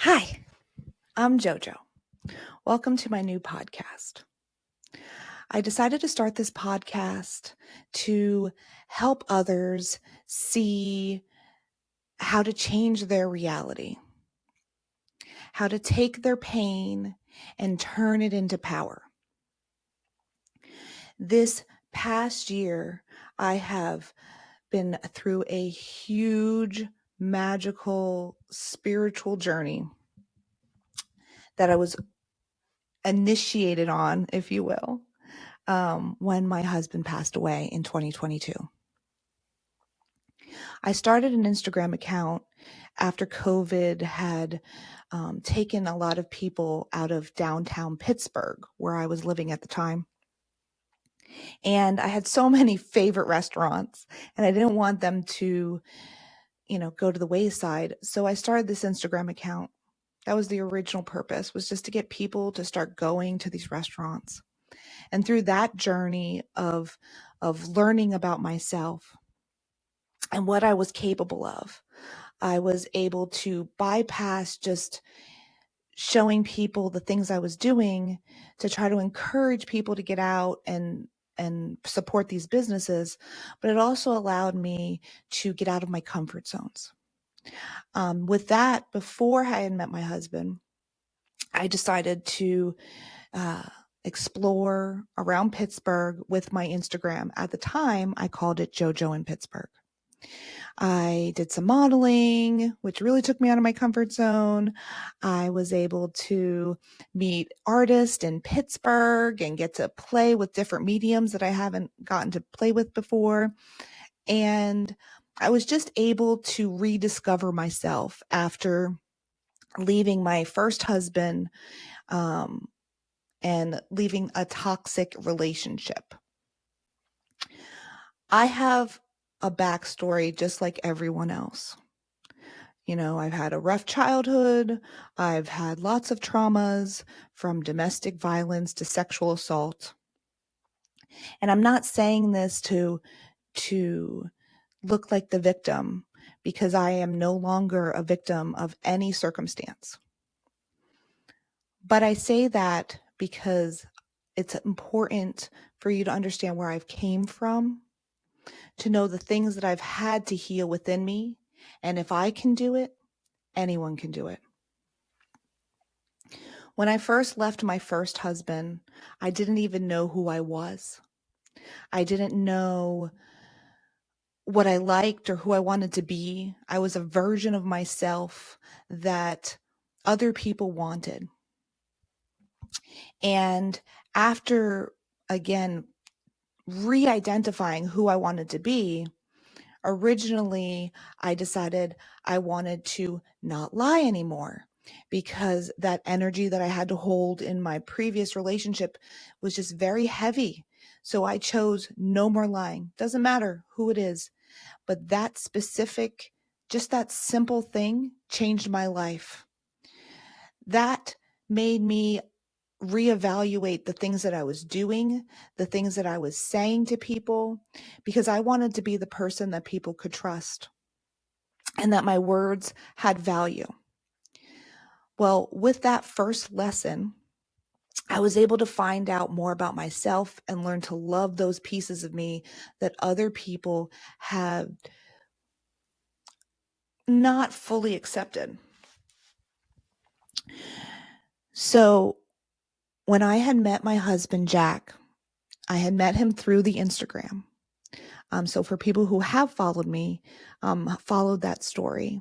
Hi, I'm JoJo. Welcome to my new podcast. I decided to start this podcast to help others see how to change their reality, how to take their pain and turn it into power. This past year, I have been through a huge, magical, spiritual journey that I was initiated on, if you will, when my husband passed away in 2022. I started an Instagram account after COVID had taken a lot of people out of downtown Pittsburgh, where I was living at the time. And I had so many favorite restaurants, and I didn't want them to, go to the wayside. So I started this Instagram account. That was the original purpose, was just to get people to start going to these restaurants. And through that journey of learning about myself and what I was capable of, I was able to bypass just showing people the things I was doing to try to encourage people to get out and support these businesses. But it also allowed me to get out of my comfort zones. With that, before I had met my husband, I decided to explore around Pittsburgh with my Instagram. At the time, I called it JoJo in Pittsburgh. I did some modeling, which really took me out of my comfort zone. I was able to meet artists in Pittsburgh and get to play with different mediums that I haven't gotten to play with before. And I was just able to rediscover myself after leaving my first husband and leaving a toxic relationship. I have a backstory just like everyone else. I've had a rough childhood. I've had lots of traumas, from domestic violence to sexual assault. And I'm not saying this to look like the victim, because I am no longer a victim of any circumstance. But I say that because it's important for you to understand where I've came from, to know the things that I've had to heal within me. And if I can do it, anyone can do it. When I first left my first husband, I didn't even know who I was. I didn't know what I liked or who I wanted to be. I was a version of myself that other people wanted. And after, again, re-identifying who I wanted to be, originally I decided I wanted to not lie anymore, because that energy that I had to hold in my previous relationship was just very heavy. So I chose no more lying. Doesn't matter who it is, but that specific, just that simple thing changed my life. That made me reevaluate the things that I was doing, the things that I was saying to people, because I wanted to be the person that people could trust and that my words had value. Well, with that first lesson, I was able to find out more about myself and learn to love those pieces of me that other people have not fully accepted. So when I had met my husband, Jack, I had met him through the Instagram. So for people who have followed me, followed that story.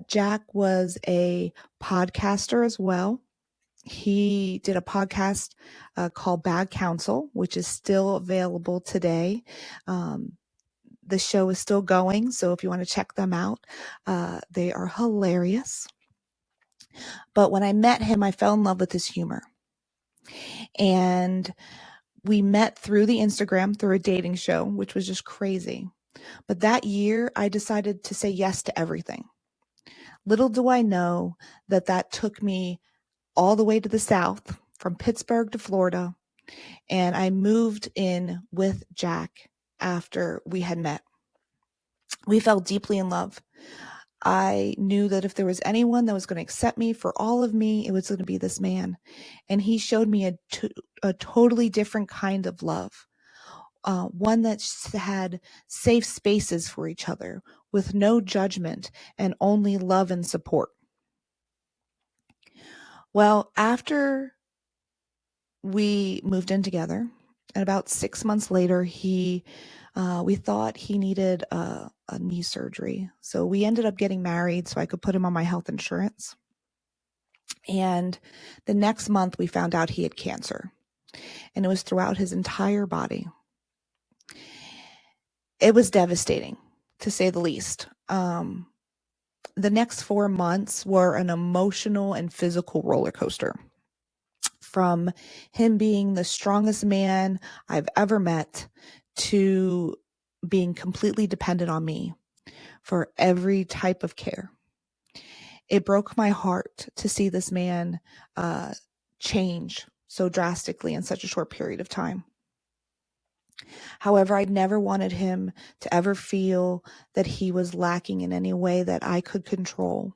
Jack was a podcaster as well. He did a podcast called Bad Counsel, which is still available today. The show is still going, so if you want to check them out, they are hilarious. But when I met him, I fell in love with his humor. And we met through the Instagram, through a dating show, which was just crazy. But that year, I decided to say yes to everything. Little do I know that took me all the way to the South, from Pittsburgh to Florida. And I moved in with Jack after we had met. We fell deeply in love. I knew that if there was anyone that was going to accept me for all of me, it was going to be this man. And he showed me a totally different kind of love, one that had safe spaces for each other with no judgment and only love and support. Well, after we moved in together, and about 6 months later, we thought he needed a knee surgery. So we ended up getting married so I could put him on my health insurance. And the next month, we found out he had cancer, and it was throughout his entire body. It was devastating, to say the least. The next 4 months were an emotional and physical roller coaster. From him being the strongest man I've ever met to being completely dependent on me for every type of care. It broke my heart to see this man change so drastically in such a short period of time. However, I never wanted him to ever feel that he was lacking in any way that I could control.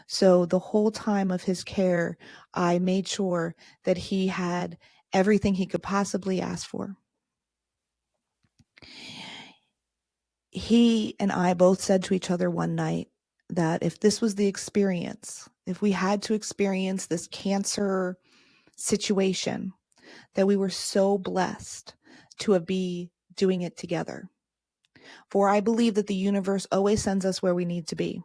So the whole time of his care, I made sure that he had everything he could possibly ask for. He and I both said to each other one night that if this was the experience, if we had to experience this cancer situation, that we were so blessed to be doing it together. For I believe that the universe always sends us where we need to be.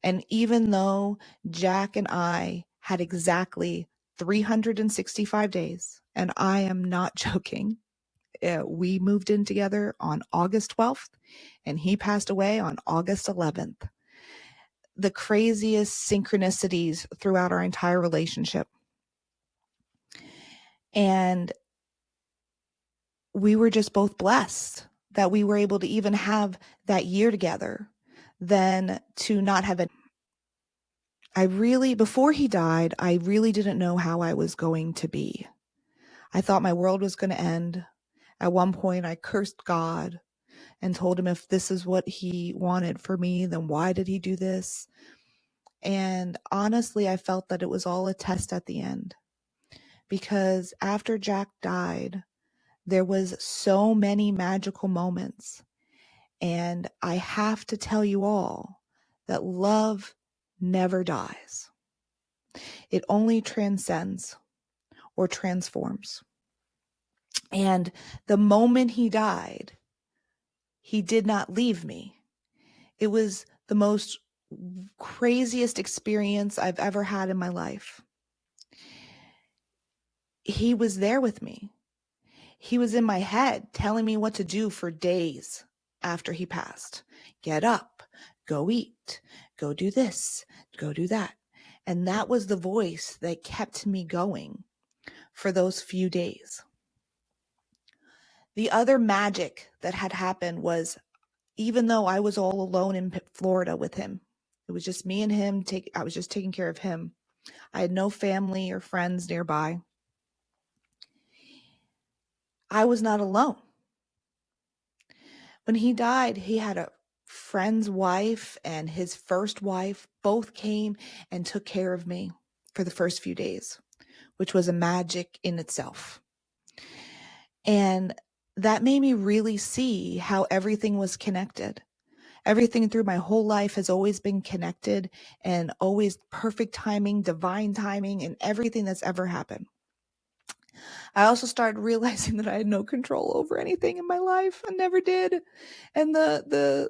And even though Jack and I had exactly 365 days, and I am not joking, we moved in together on August 12th, and he passed away on August 11th. The craziest synchronicities throughout our entire relationship. And we were just both blessed that we were able to even have that year together, than to not have it. Before he died, I really didn't know how I was going to be. I thought my world was going to end. At one point, I cursed God and told him if this is what he wanted for me, then why did he do this? And honestly, I felt that it was all a test at the end, because after Jack died, there was so many magical moments. And I have to tell you all that love never dies. It only transcends or transforms. And the moment he died, he did not leave me. It was the most craziest experience I've ever had in my life. He was there with me. He was in my head telling me what to do for days after he passed. Get up, go eat, go do this, go do that. And that was the voice that kept me going for those few days. The other magic that had happened was, even though I was all alone in Florida with him, it was just me and him. I was just taking care of him. I had no family or friends nearby. I was not alone. When he died, he had a friend's wife and his first wife both came and took care of me for the first few days, which was a magic in itself. And that made me really see how everything was connected. Everything through my whole life has always been connected, and always perfect timing, divine timing, and everything that's ever happened. I also started realizing that I had no control over anything in my life. I never did. And the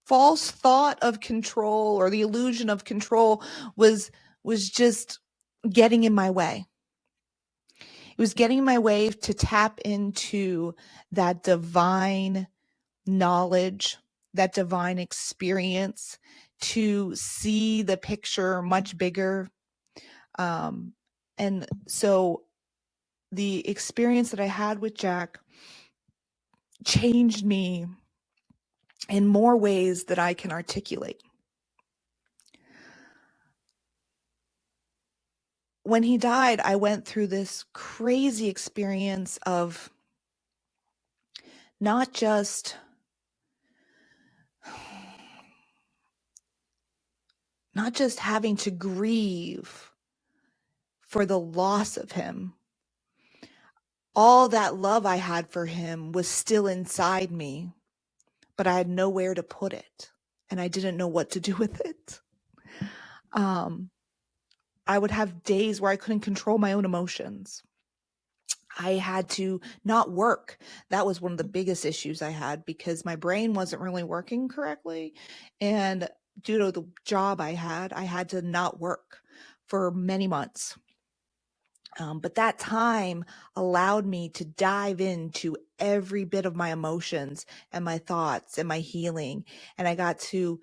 false thought of control, or the illusion of control, was just getting in my way. It was getting in my way to tap into that divine knowledge, that divine experience, to see the picture much bigger. And so the experience that I had with Jack changed me in more ways that I can articulate. When he died, I went through this crazy experience of not just not just having to grieve for the loss of him. All that love I had for him was still inside me, but I had nowhere to put it, and I didn't know what to do with it. I would have days where I couldn't control my own emotions. I had to not work. That was one of the biggest issues I had because my brain wasn't really working correctly. And due to the job I had to not work for many months. But that time allowed me to dive into every bit of my emotions and my thoughts and my healing. And I got to,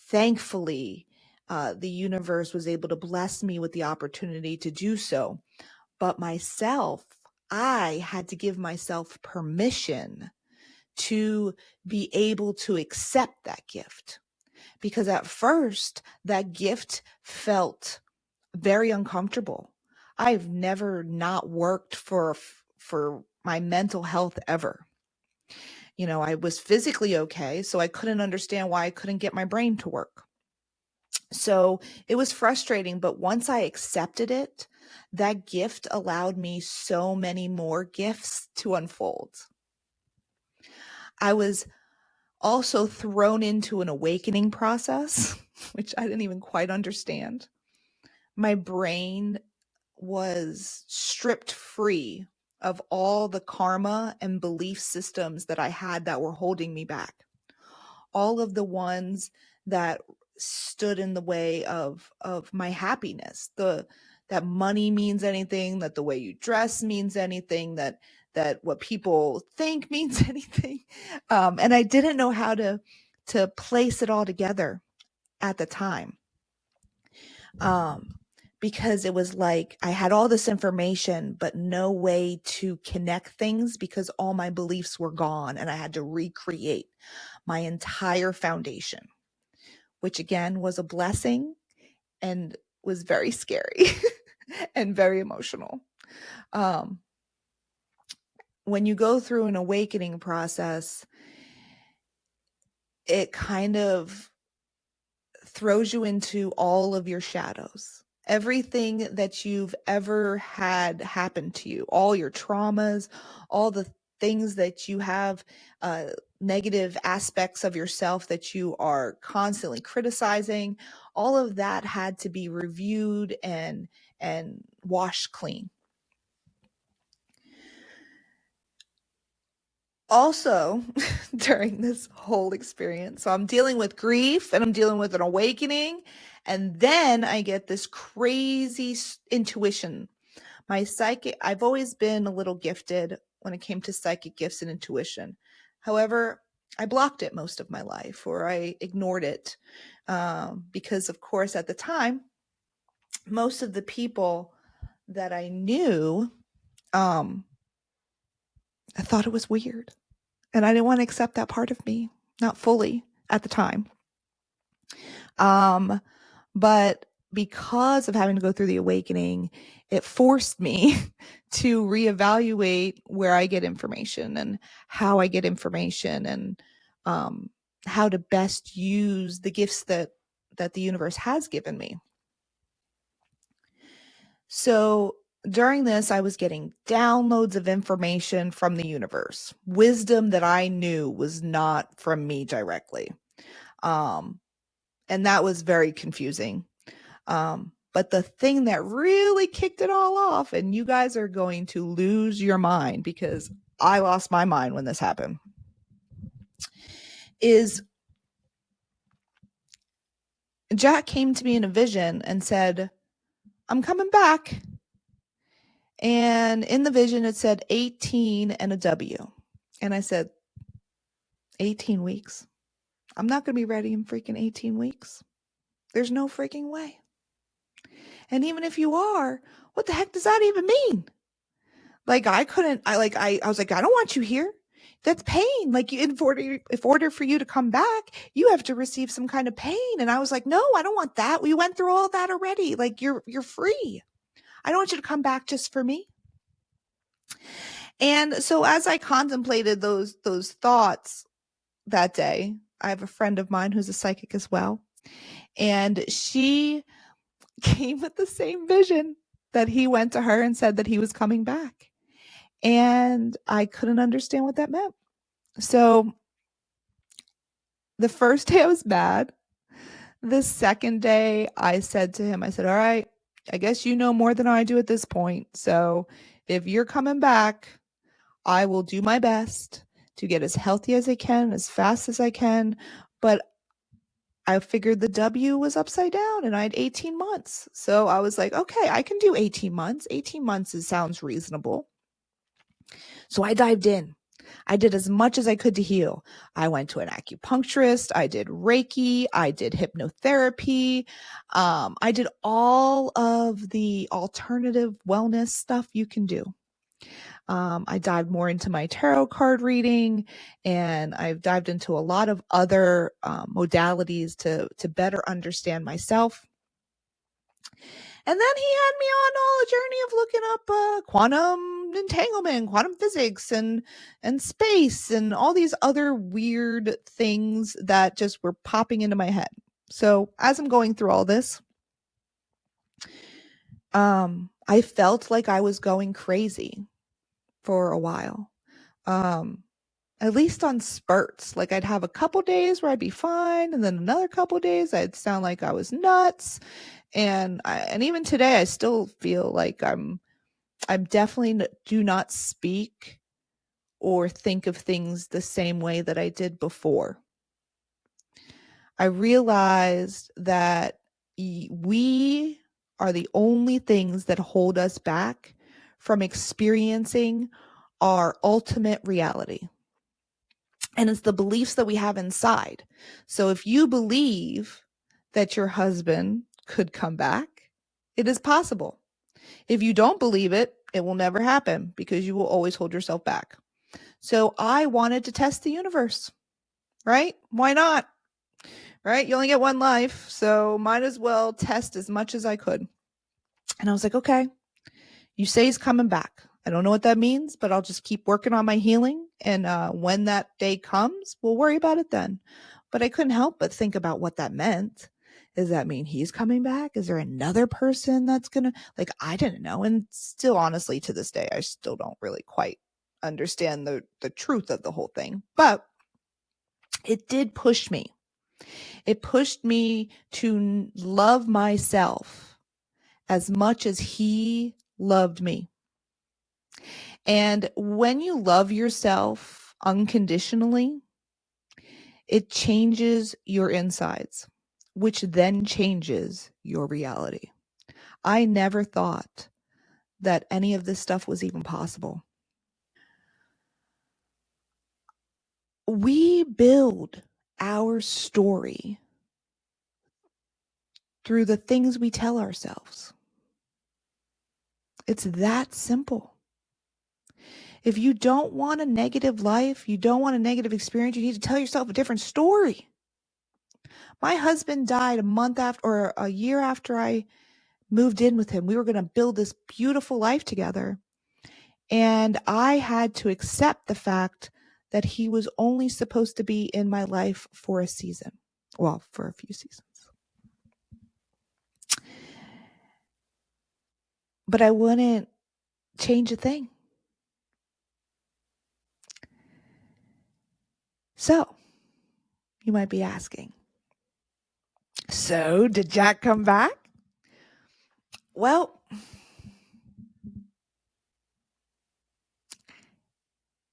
thankfully, the universe was able to bless me with the opportunity to do so. But myself, I had to give myself permission to be able to accept that gift. Because at first, that gift felt very uncomfortable. I've never not worked for my mental health ever. You know, I was physically okay, so I couldn't understand why I couldn't get my brain to work. So it was frustrating, but once I accepted it, that gift allowed me so many more gifts to unfold. I was also thrown into an awakening process, which I didn't even quite understand. My brain was stripped free of all the karma and belief systems that I had that were holding me back. All of the ones that stood in the way of my happiness, that money means anything, that the way you dress means anything, that what people think means anything. And I didn't know how to place it all together at the time. Because it was like I had all this information, but no way to connect things because all my beliefs were gone and I had to recreate my entire foundation, which again was a blessing and was very scary and very emotional. When you go through an awakening process, it kind of throws you into all of your shadows. Everything that you've ever had happen to you, all your traumas, all the things that you have, negative aspects of yourself that you are constantly criticizing, all of that had to be reviewed and washed clean. Also, during this whole experience, so I'm dealing with grief and I'm dealing with an awakening, and then I get this crazy intuition. My psychic, I've always been a little gifted when it came to psychic gifts and intuition. However, I blocked it most of my life, or I ignored it, because of course at the time, most of the people that I knew, I thought it was weird. And I didn't want to accept that part of me, not fully at the time. But because of having to go through the awakening, it forced me to reevaluate where I get information and how I get information and how to best use the gifts that the universe has given me. So during this, I was getting downloads of information from the universe, wisdom that I knew was not from me directly. And that was very confusing. But the thing that really kicked it all off, and you guys are going to lose your mind because I lost my mind when this happened, is Jack came to me in a vision and said, I'm coming back. And in the vision, it said 18 and a W. And I said, 18 weeks? I'm not going to be ready in freaking 18 weeks. There's no freaking way. And even if you are, what the heck does that even mean? Like, I was like, I don't want you here. That's pain. Like, in order for you to come back, you have to receive some kind of pain. And I was like, no, I don't want that. We went through all that already. Like, you're free. I don't want you to come back just for me. And so as I contemplated those thoughts that day, I have a friend of mine who's a psychic as well. And she came with the same vision that he went to her and said that he was coming back. And I couldn't understand what that meant. So the first day I was mad. The second day I said to him, I said, all right, I guess you know more than I do at this point. So if you're coming back, I will do my best to get as healthy as I can, as fast as I can. But I figured the W was upside down and I had 18 months. So I was like, okay, I can do 18 months. 18 months sounds reasonable. So I dived in. I did as much as I could to heal. I went to an acupuncturist. I did Reiki. I did hypnotherapy. I did all of the alternative wellness stuff you can do. I dived more into my tarot card reading, and I've dived into a lot of other modalities to better understand myself. And then he had me on all a journey of looking up quantum entanglement, quantum physics, and space, and all these other weird things that just were popping into my head. So as I'm going through all this, I felt like I was going crazy for a while. At least on spurts. Like I'd have a couple days where I'd be fine, and then another couple days I'd sound like I was nuts. And even today I still feel like I'm definitely do not speak or think of things the same way that I did before. I realized that we are the only things that hold us back from experiencing our ultimate reality. And it's the beliefs that we have inside. So if you believe that your husband could come back, it is possible. If you don't believe it, it will never happen because you will always hold yourself back. So I wanted to test the universe, right? Why not? Right? You only get one life, so might as well test as much as I could. And I was like, okay, you say he's coming back. I don't know what that means, but I'll just keep working on my healing. And when that day comes, we'll worry about it then. But I couldn't help but think about what that meant. Does that mean he's coming back? Is there another person that's going to, like, I didn't know. And still, honestly, to this day, I still don't really quite understand the truth of the whole thing. But it did push me. It pushed me to love myself as much as he loved me. And when you love yourself unconditionally, it changes your insides, which then changes your reality. I never thought that any of this stuff was even possible. We build our story through the things we tell ourselves. It's that simple. If you don't want a negative life, you don't want a negative experience, you need to tell yourself a different story. My husband died a month after, or a year after I moved in with him. We were going to build this beautiful life together. And I had to accept the fact that he was only supposed to be in my life for a season. Well, for a few seasons. But I wouldn't change a thing. So, you might be asking, so did Jack come back? Well,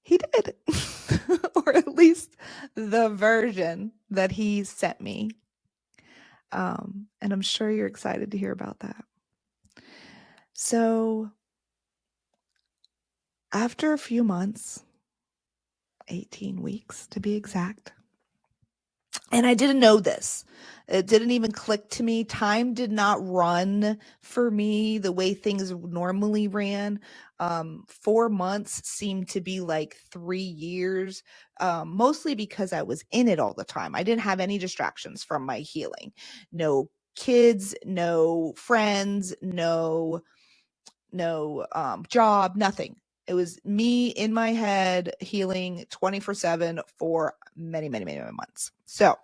he did. Or at least the version that he sent me. And I'm sure you're excited to hear about that. So after a few months, 18 weeks to be exact, and I didn't know this. It didn't even click to me. Time did not run for me the way things normally ran. 4 months seemed to be like 3 years, mostly because I was in it all the time. I didn't have any distractions from my healing. No kids, no friends, no job, nothing. It was me in my head healing 24/7 for many, many, many months. So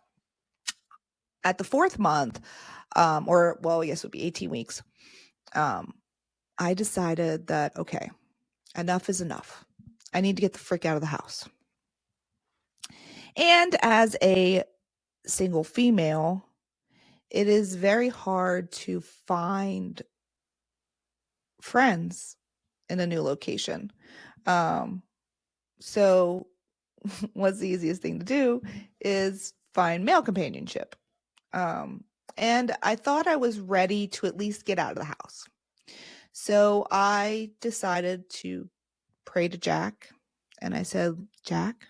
At the 4th month, yes, it would be 18 weeks, I decided that, okay, enough is enough. I need to get the frick out of the house. And as a single female, it is very hard to find friends in a new location. So what's the easiest thing to do is find male companionship. And I thought I was ready to at least get out of the house. So I decided to pray to Jack. And I said, Jack,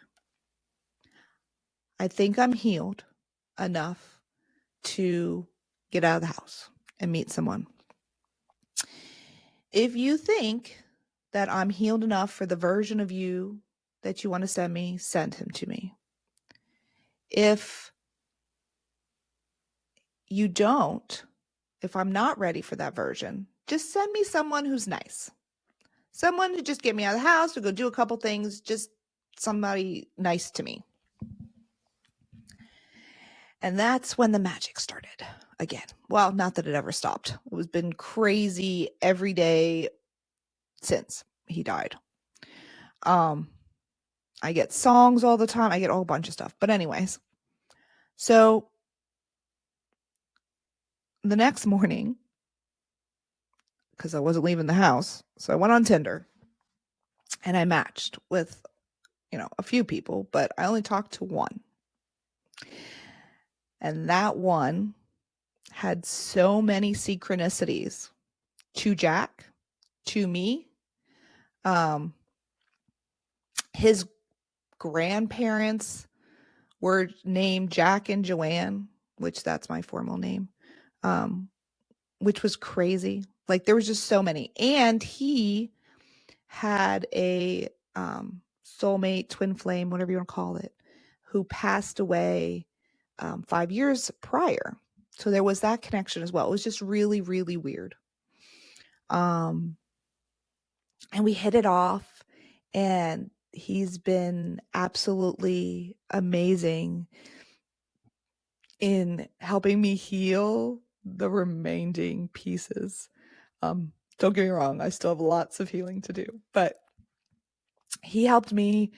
I think I'm healed enough to get out of the house and meet someone. If you think that I'm healed enough for the version of you that you want to send me, send him to me. If you don't, if I'm not ready for that version, just send me someone who's nice. Someone to just get me out of the house, to go do a couple things, just somebody nice to me. And that's when the magic started again. Well, not that it ever stopped. It was been crazy every day since he died. I get songs all the time. I get a whole bunch of stuff. But anyways, so the next morning, because I wasn't leaving the house, so I went on Tinder and I matched with, a few people, but I only talked to one. And that one had so many synchronicities to Jack, to me. His grandparents were named Jack and Joann, which that's my formal name, which was crazy. Like there was just so many. And he had a soulmate, twin flame, whatever you want to call it, who passed away 5 years prior. So there was that connection as well. It was just really, really weird. And we hit it off, and he's been absolutely amazing in helping me heal the remaining pieces. Don't get me wrong, I still have lots of healing to do, but he helped me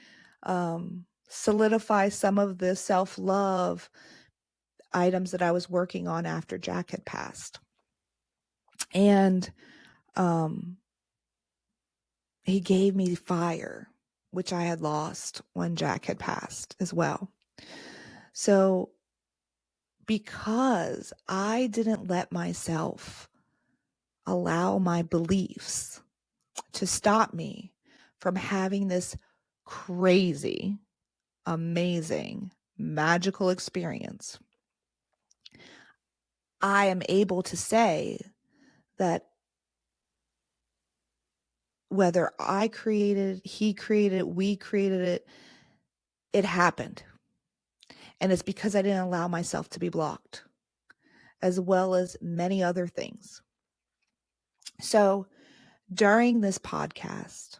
solidify some of the self-love items that I was working on after Jack had passed. And he gave me fire, which I had lost when Jack had passed as well. So because I didn't let myself allow my beliefs to stop me from having this crazy, amazing, magical experience, I am able to say that whether I created, he created, we created it, it happened. And it's because I didn't allow myself to be blocked, as well as many other things. So during this podcast,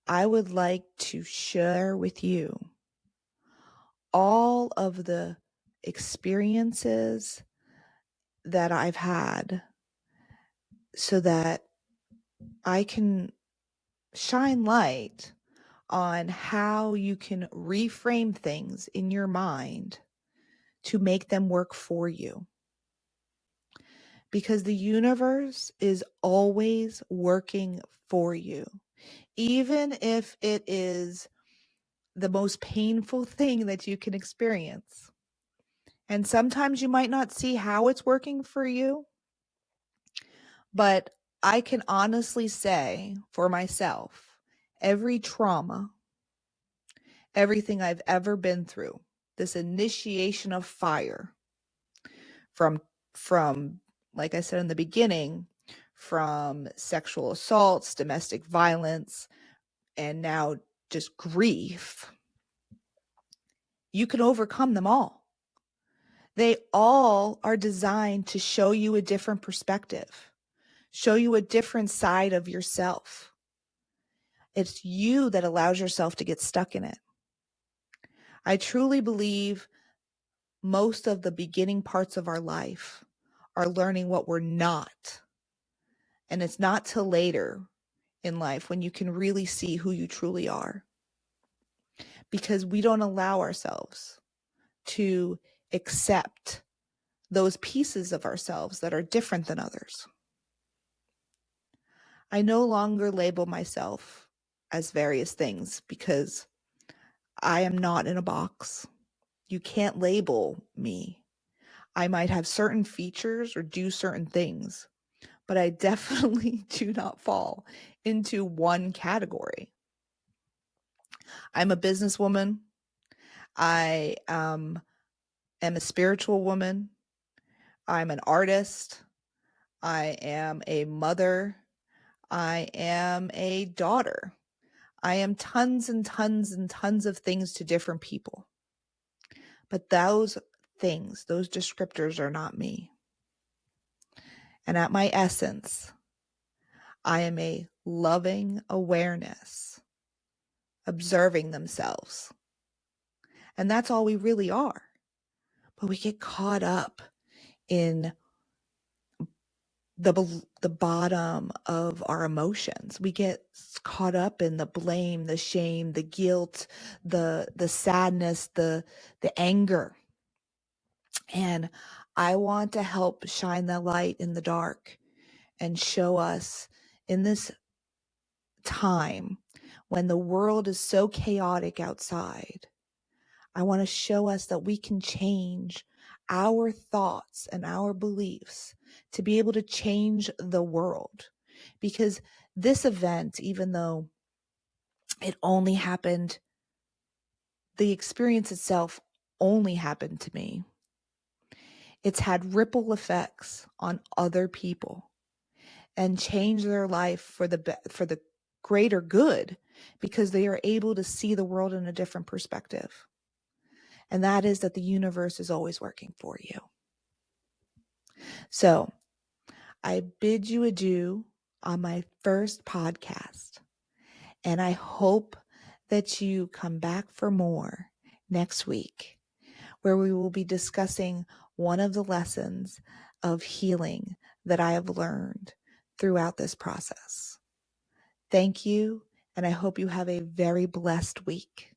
I would like to share with you all of the experiences that I've had so that I can shine light on how you can reframe things in your mind to make them work for you. Because the universe is always working for you, even if it is the most painful thing that you can experience. And sometimes you might not see how it's working for you, but I can honestly say for myself, every trauma, everything I've ever been through, this initiation of fire from like I said in the beginning, from sexual assaults, domestic violence, and now just grief, you can overcome them all. They all are designed to show you a different perspective, show you a different side of yourself. It's you that allows yourself to get stuck in it. I truly believe most of the beginning parts of our life are learning what we're not. And it's not till later in life when you can really see who you truly are. Because we don't allow ourselves to accept those pieces of ourselves that are different than others. I no longer label myself as various things because I am not in a box. You can't label me. I might have certain features or do certain things, but I definitely do not fall into one category. I'm a businesswoman. I am a spiritual woman. I'm an artist. I am a mother. I am a daughter. I am tons and tons and tons of things to different people. But those things, those descriptors are not me. And at my essence, I am a loving awareness, observing themselves. And that's all we really are. But we get caught up in the bottom of our emotions. We get caught up in the blame, the shame, the guilt, the sadness, the anger. And I want to help shine that light in the dark and show us in this time when the world is so chaotic outside. I want to show us that we can change our thoughts and our beliefs to be able to change the world. Because this event, even though it only happened, the experience itself only happened to me, it's had ripple effects on other people and changed their life for the greater good, because they are able to see the world in a different perspective. And that is that the universe is always working for you. So I bid you adieu on my first podcast. And I hope that you come back for more next week, where we will be discussing one of the lessons of healing that I have learned throughout this process. Thank you, and I hope you have a very blessed week.